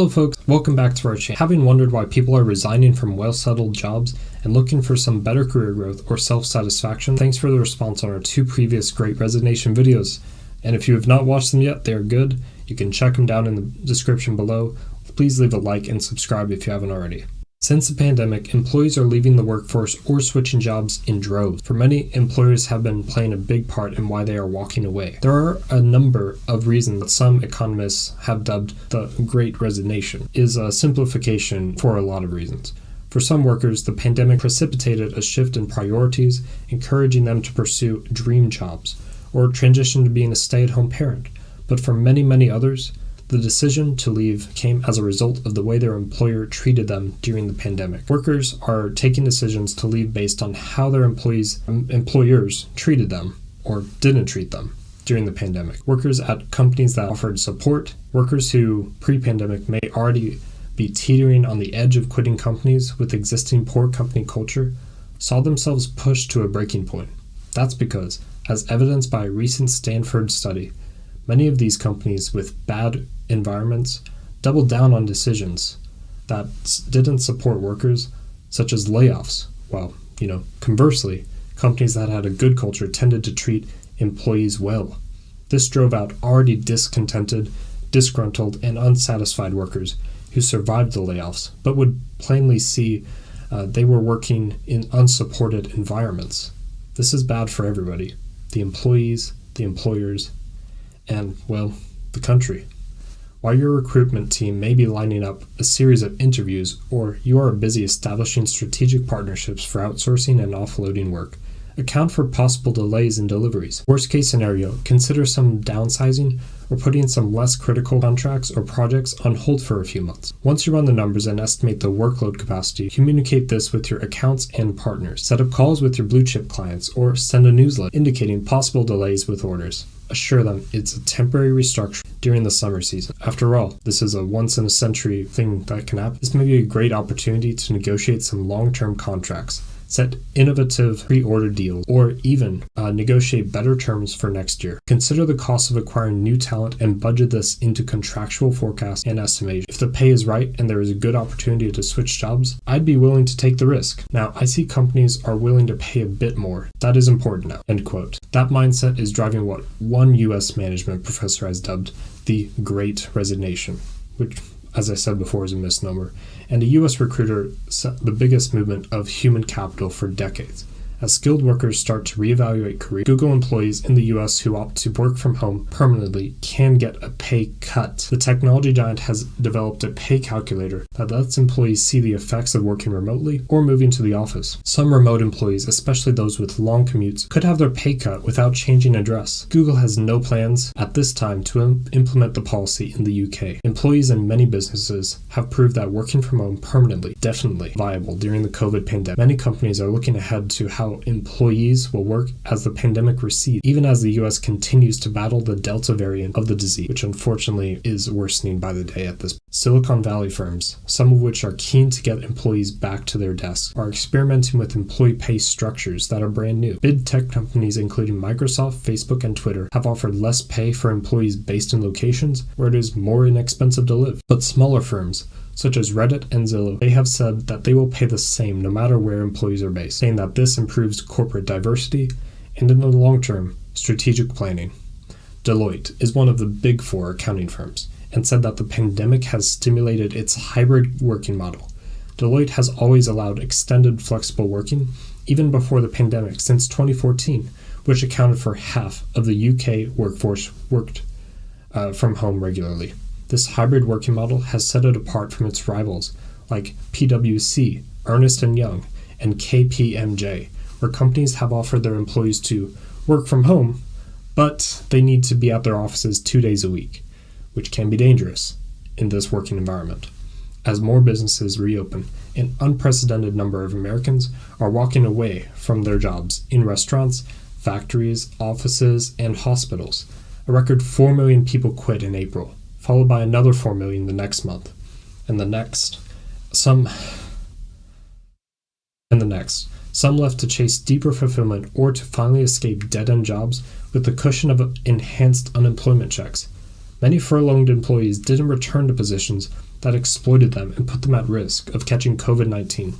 Hello folks, welcome back to our channel. Having wondered why people are resigning from well-settled jobs and looking for some better career growth or self-satisfaction, thanks for the response on our two previous Great Resignation videos. And if you have not watched them yet, they are good. You can check them down in the description below. Please leave a like and subscribe if you haven't already. Since the pandemic, employees are leaving the workforce or switching jobs in droves. For many, employers have been playing a big part in why they are walking away. There are a number of reasons that some economists have dubbed the Great Resignation. It is a simplification for a lot of reasons. For some workers, the pandemic precipitated a shift in priorities, encouraging them to pursue dream jobs or transition to being a stay-at-home parent. But for many others, the decision to leave came as a result of the way their employer treated them during the pandemic. Workers are taking decisions to leave based on how their employers treated them or didn't treat them during the pandemic. Workers at companies that offered support, workers who pre-pandemic may already be teetering on the edge of quitting companies with existing poor company culture, saw themselves pushed to a breaking point. That's because, as evidenced by a recent Stanford study, many of these companies with bad environments doubled down on decisions that didn't support workers, such as layoffs. While, conversely, companies that had a good culture tended to treat employees well. This drove out already discontented, disgruntled, and unsatisfied workers who survived the layoffs, but would plainly see they were working in unsupported environments. This is bad for everybody: the employees, the employers, and, the country. While your recruitment team may be lining up a series of interviews, or you are busy establishing strategic partnerships for outsourcing and offloading work, account for possible delays in deliveries. Worst case scenario, consider some downsizing or putting some less critical contracts or projects on hold for a few months. Once you run the numbers and estimate the workload capacity, communicate this with your accounts and partners. Set up calls with your blue chip clients or send a newsletter indicating possible delays with orders. Assure them it's a temporary restructuring during the summer season. After all, this is a once-in-a-century thing that can happen. This may be a great opportunity to negotiate some long-term contracts, set innovative pre-order deals, or even negotiate better terms for next year. Consider the cost of acquiring new talent and budget this into contractual forecasts and estimation. If the pay is right and there is a good opportunity to switch jobs, I'd be willing to take the risk. Now, I see companies are willing to pay a bit more. That is important now." End quote. That mindset is driving what one U.S. management professor has dubbed the Great Resignation, which, as I said before, is a misnomer, and a U.S. recruiter set the biggest movement of human capital for decades. As skilled workers start to reevaluate careers, Google employees in the U.S. who opt to work from home permanently can get a pay cut. The technology giant has developed a pay calculator that lets employees see the effects of working remotely or moving to the office. Some remote employees, especially those with long commutes, could have their pay cut without changing address. Google has no plans at this time to implement the policy in the UK. Employees in many businesses have proved that working from home permanently definitely viable during the COVID pandemic. Many companies are looking ahead to how employees will work as the pandemic recedes, even as the US continues to battle the Delta variant of the disease, which unfortunately is worsening by the day at this point. Silicon Valley firms, some of which are keen to get employees back to their desks, are experimenting with employee pay structures that are brand new. Big tech companies including Microsoft, Facebook, and Twitter have offered less pay for employees based in locations where it is more inexpensive to live. But smaller firms, such as Reddit and Zillow, they have said that they will pay the same no matter where employees are based, saying that this improves corporate diversity and, in the long term, strategic planning. Deloitte is one of the big four accounting firms and said that the pandemic has stimulated its hybrid working model. Deloitte has always allowed extended flexible working, even before the pandemic, since 2014, which accounted for half of the UK workforce worked from home regularly. This hybrid working model has set it apart from its rivals like PwC, Ernst & Young, and KPMG, where companies have offered their employees to work from home, but they need to be at their offices 2 days a week, which can be dangerous in this working environment. As more businesses reopen, an unprecedented number of Americans are walking away from their jobs in restaurants, factories, offices, and hospitals. A record 4 million people quit in April, followed by another 4 million the next month, and the next. Some left to chase deeper fulfillment or to finally escape dead-end jobs with the cushion of enhanced unemployment checks. Many furloughed employees didn't return to positions that exploited them and put them at risk of catching COVID-19.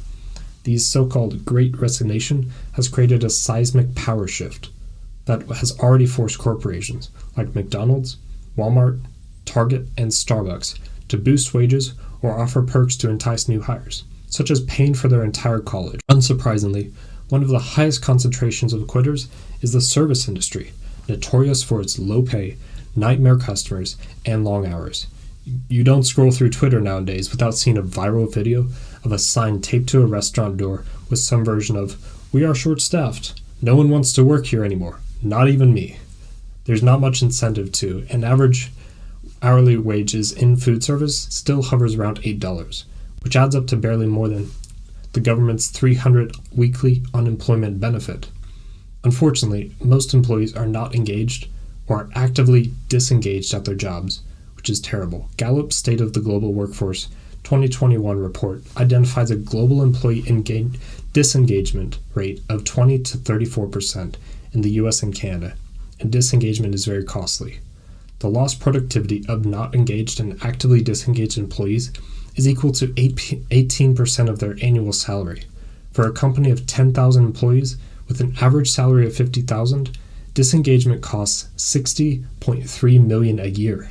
These so-called Great Resignation has created a seismic power shift that has already forced corporations like McDonald's, Walmart, Target, and Starbucks to boost wages or offer perks to entice new hires, such as paying for their entire college. Unsurprisingly, one of the highest concentrations of quitters is the service industry, notorious for its low pay, nightmare customers, and long hours. You don't scroll through Twitter nowadays without seeing a viral video of a sign taped to a restaurant door with some version of, "We are short-staffed. No one wants to work here anymore. Not even me." There's not much incentive to, and average hourly wages in food service still hovers around $8, which adds up to barely more than the government's $300 weekly unemployment benefit. Unfortunately, most employees are not engaged or are actively disengaged at their jobs, which is terrible. Gallup's State of the Global Workforce 2021 report identifies a global employee disengagement rate of 20 to 34% in the US and Canada, and disengagement is very costly. The lost productivity of not engaged and actively disengaged employees is equal to 18% of their annual salary. For a company of 10,000 employees with an average salary of $50,000, disengagement costs $60.3 million a year.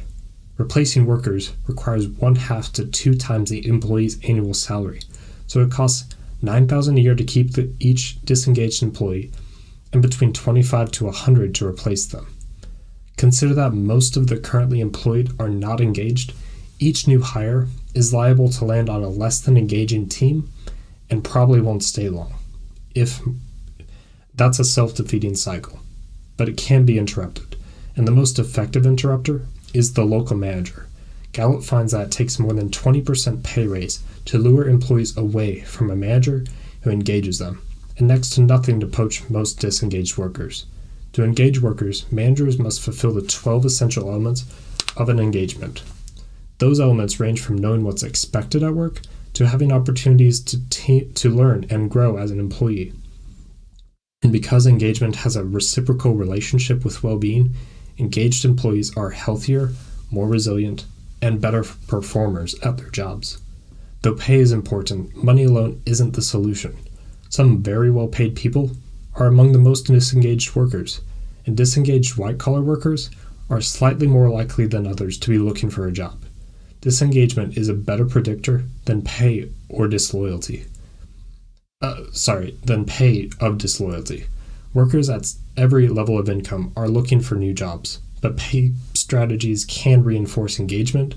Replacing workers requires 1/2 to 2 times the employee's annual salary, so it costs $9,000 a year to keep each disengaged employee and between $25 to $100 to replace them. Consider that most of the currently employed are not engaged. Each new hire is liable to land on a less than engaging team and probably won't stay long. If that's a self-defeating cycle, but it can be interrupted, and the most effective interrupter is the local manager. Gallup finds that it takes more than 20% pay raise to lure employees away from a manager who engages them, and next to nothing to poach most disengaged workers. To engage workers, managers must fulfill the 12 essential elements of an engagement. Those elements range from knowing what's expected at work to having opportunities to learn and grow as an employee. And because engagement has a reciprocal relationship with well-being, engaged employees are healthier, more resilient, and better performers at their jobs. Though pay is important, money alone isn't the solution. Some very well-paid people are among the most disengaged workers, and disengaged white-collar workers are slightly more likely than others to be looking for a job. Disengagement is a better predictor than pay of disloyalty. Workers at every level of income are looking for new jobs, but pay strategies can reinforce engagement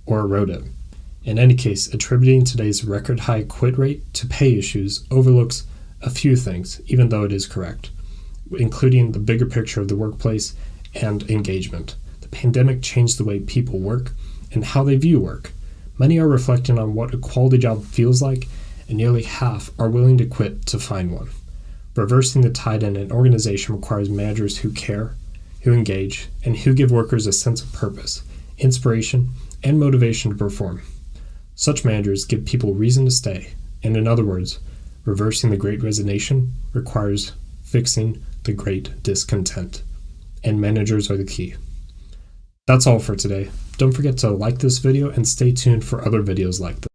or erode it. In any case, attributing today's record-high quit rate to pay issues overlooks a few things, even though it is correct, including the bigger picture of the workplace and engagement. The pandemic changed the way people work and how they view work. Many are reflecting on what a quality job feels like, and nearly half are willing to quit to find one. Reversing the tide in an organization requires managers who care, who engage, and who give workers a sense of purpose, inspiration, and motivation to perform. Such managers give people reason to stay, and in other words, reversing the Great Resignation requires fixing the Great Discontent, and managers are the key. That's all for today. Don't forget to like this video and stay tuned for other videos like this.